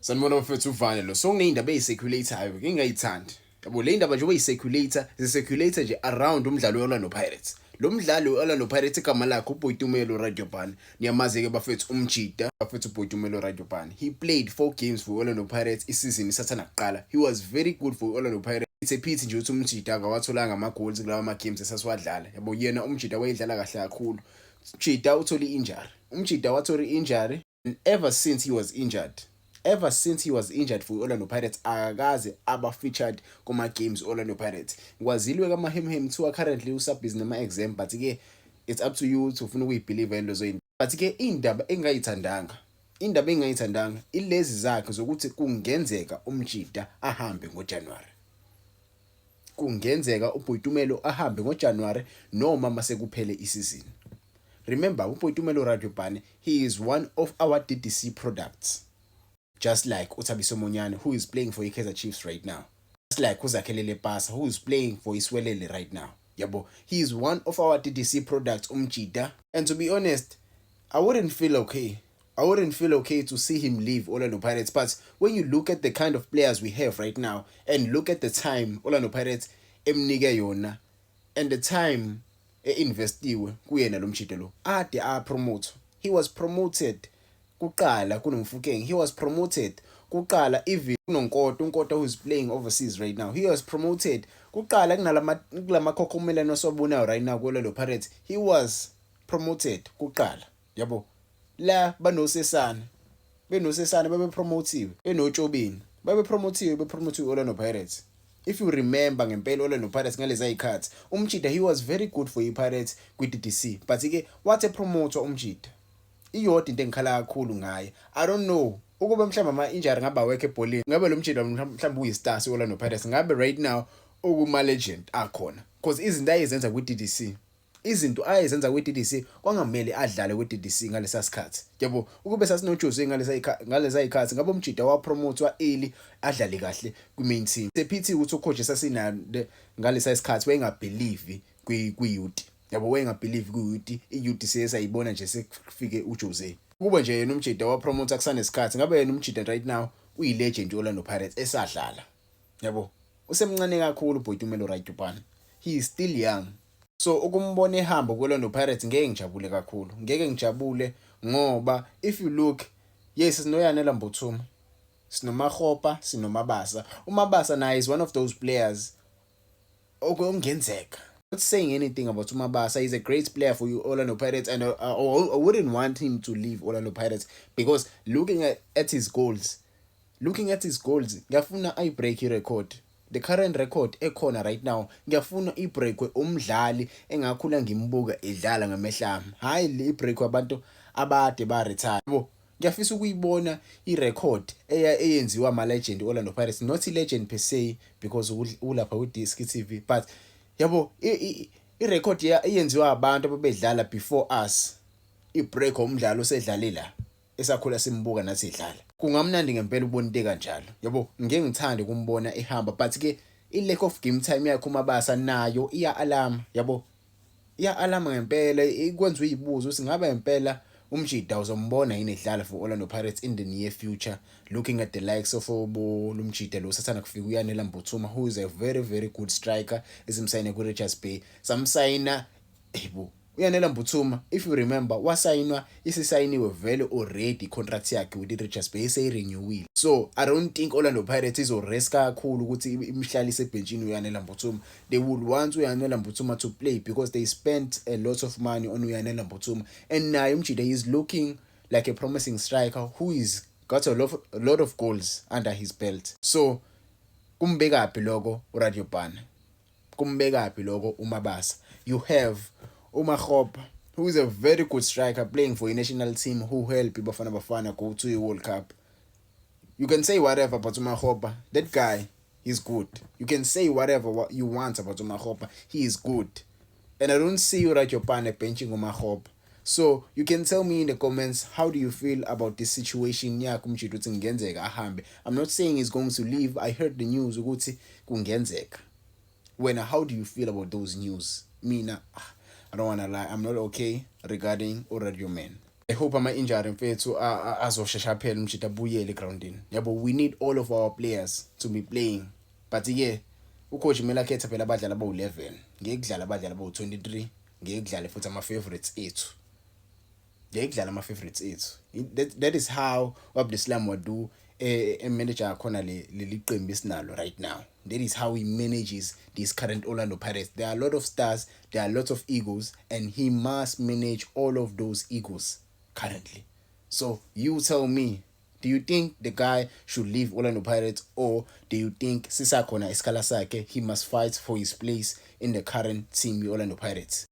Sanibona mfethu uvane lo songindaba eyicirculator ngingayithandi. Yabo le ndaba nje oyicirculator zicirculate nje around umdlalo weOrlando Pirates. Lo mdlalo weOrlando Pirates igama lakhe uBoitumelo Radyobane. Niyamazi ke bafethu umjida bafethu uBoitumelo Radyobane. He played 4 games for Orlando Pirates isizini isathana kuqala. He was very good for Orlando Pirates. It's a pity nje ukuthi umjida akawatholanga ama goals kulawa ama games esasiwadlala. Yabo yena umjida wayedlala kahle kakhulu. Umjida uthole injury. Umjida wathola injury and ever since he was injured for Orlando Pirates akakaze aba featured kuma games Orlando Pirates. Ngwazilwe kama him tour currently usabhizi nama exam but ke it's up to you to ufuna ukuyibelieve into zoyini. But ke indaba engayithandanga ilezi zakhe zokuthi kungenzeka umjida ahambe ngoJanuary. Kungenzeka uBoitumelo ahambe ngoJanuary noma mase kuphele isizini. Remember uBoitumelo Radyobane, he is one of our DDC products. Just like Uthabiso Monyane, who is playing for Kaizer Chiefs right now. Just like Uzakhelele Pasa, who is playing for Iswelele right now. Yabo, he is one of our DDC products, Umjida. And to be honest, I wouldn't feel okay to see him leave Orlando Pirates. But when you look at the kind of players we have right now, and look at the time Orlando Pirates emnike yona, and the time investiwe kuyena lo Mjida lo, ade promote. He was promoted kuqala kunoMfukeng. He was promoted kuqala even kunoNkota who is playing overseas right now. He was promoted kuqala kulama khokhomelano sobunayo right now kuLorlando Pirates. He was promoted kuqala. Yabo la benosesana bebepromotiwe benotshobini bepromotiwe Orlando Pirates. If you remember ngempela Orlando Pirates ngalezi ayikhathi umjida he was very good for iPirates kwi-DDC but ke what a promoter umjida iyodwa into engikhala kakhulu ngaye. I don't know ukuba mhlawumbe ama injury ngaba awekho ebholeni ngabe lo mjida mhlawumbe uyistar seOrlando Pirates ngabe right now okuma legend akhona because izinto ayezenza kwi-DDC kwangamele adlale kwi-DDC ngalesa sikhathi. Yabo ukube sasinoJose ngalesa ikhathi ngabe umjida wapromote early adlale kahle kwi-main team. Sephithi ukuthi ucoach sasinande ngalesa isikhathi wayengabelieve kwi-youth. Yabo wayengabelieve kwi-youth. I-youth seyayibona nje sekufike uJose. Kube nje yena umjida wapromote kusanesikhathi ngabe yena umjida right now uyilegend Orlando Pirates esadlala. Yabo usemncane kakhulu uBoitumelo Radyobane. He is still young. So ukumbona ehamba kuOrlando Pirates ngeke ngijabule ngoba if you look, yes sinoyanela Mbuthuma, sinoMakgopa, sinoMabasa. uMabasa naye is one of those players okungenzeka. Not saying anything about uMabasa. He's a great player for you Orlando Pirates and I wouldn't want him to leave Orlando Pirates because looking at his goals, ngiyafuna break record. The current record ekhona right now ngiyafuna ibreakwe umdlali engakhula ngimbuka edlala ngamehlami. Hayi le break abantu abade ba retire. Yabo ngiyafisa ukuyibona irecord eyenziwa ama legend Orlando Pirates, not legend per se because ulapha ku Disk TV but yabo irecord eyenziwa abantu ababedlala before us. Ibreak umdlalo osedlalela esakhula simbuka nathi edlala. Kungamnandi ngempela ubona into kanjalo. Yabo ngeke ngithande kumbona ehamba but ke i-lack of game time yakhe uMabasa nayo iya-alarm. Yabo iya-alarm ngempela ikwenza uyibuza ukuthi ngabe ngempela umjida uzombona yini edlala for Orlando Pirates in the near future, looking at the likes of lumjida lo sathana kufika uyanela Mbuthuma who is a very very good striker esimsayine kuRichards Bay. Samsayina uyanela Mbuthuma, if you remember wasayinwa isisayiniwe vele already contract yakhe with Richards Bay seyirenewile. So I don't think Orlando Pirates izorest kakhulu ukuthi imhlalise ebhenjini uyanela Mbuthuma. They would want uyanela Mbuthuma to play because they spent a lot of money on uyanela Mbuthuma and naye umjida is looking like a promising striker who is got a lot of goals under his belt. So kumbekaphi lokho uRadyobane, kumbekaphi lokho uMabasa. You have uMakgopa, who is a very good striker playing for a national team who helped Bafana Bafana go to a World Cup. You can say whatever about uMakgopa. That guy is good. You can say whatever what you want about uMakgopa. He is good. And I don't see Radyobane benching uMakgopa. So you can tell me in the comments, how do you feel about this situation? I'm not saying he's going to leave. I heard the news ukuthi kungenzeka. How do you feel about those news? Mina, I don't want to lie, I'm not okay regarding Radyo Man. I hope ama-injury mfethu azoshesha phela umjida abuyele egroundini. Yabo, we need all of our players to be playing. But-ke ucoach kumele akhetha phela abadlali abawu-11. Ngeke kudlala abadlali abawu-23. Ngeke kudlale futhi ama-favorites ethu. Ngeke kudlala ama-favorites ethu. That is how uAbdeslam Wadu manager akhona leli qembu esinalo right now. That is how he manages this current Orlando Pirates. There are a lot of stars, there are lots of egos, and he must manage all of those egos currently. So you tell me, do you think the guy should leave Orlando Pirates, or do you think sisakhona isikhala sakhe, he must fight for his place in the current team Orlando Pirates?